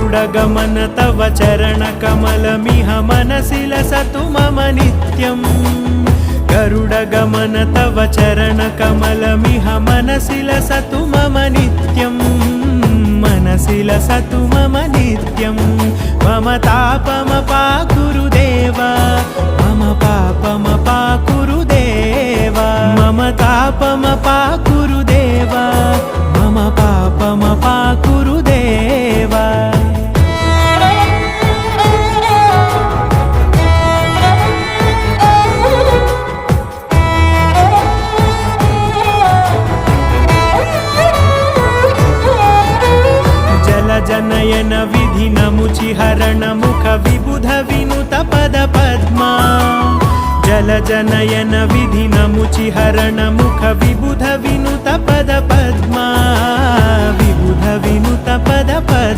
गरुडगमन तव चरणकमलमिह मनसि लसतु मम नित्यम् गरुडगमन तव चरणकमलमिह मनसि लसतु मम नित्यम् मनसि लसतु मम नित्यम् मम तापमपाकुरु देव मम पापमपाकुरु देव मम तापमपाकुरु देव मम पापमपाकुरु देव जनयन विधि नमुचिहरण मुख विबुध विनुत पद पद्मा जल जनयन विधि नमुचिहरण मुख विबुध विनुत पद पद्मा विबुध विनुत पद पद्मा।